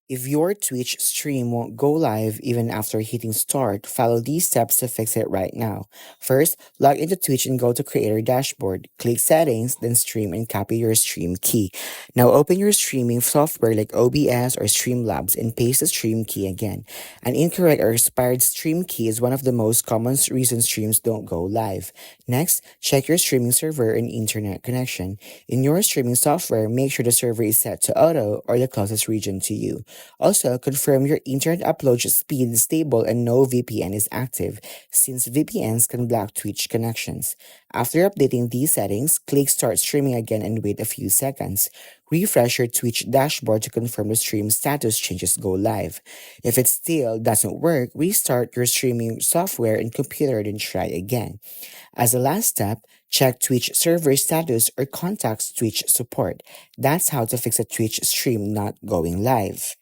If your Twitch stream won't go live even after hitting start, follow these steps to fix it right now. First, log into Twitch and go to Creator Dashboard. Click Settings, then Stream and copy your stream key. Now open your streaming software like OBS or Streamlabs and paste the stream key again. An incorrect or expired stream key is one of the most common reasons streams don't go live. Next, check your streaming server and internet connection. In your streaming software, make sure the server is set to auto or the closest region to you. Also, confirm your internet upload speed is stable and no VPN is active, since VPNs can block Twitch connections. After updating these settings, click Start Streaming again and wait a few seconds. Refresh your Twitch dashboard to confirm the stream status changes go live. If it still doesn't work, restart your streaming software and computer then try again. As a last step, check Twitch server status or contact Twitch support. That's how to fix a Twitch stream not going live.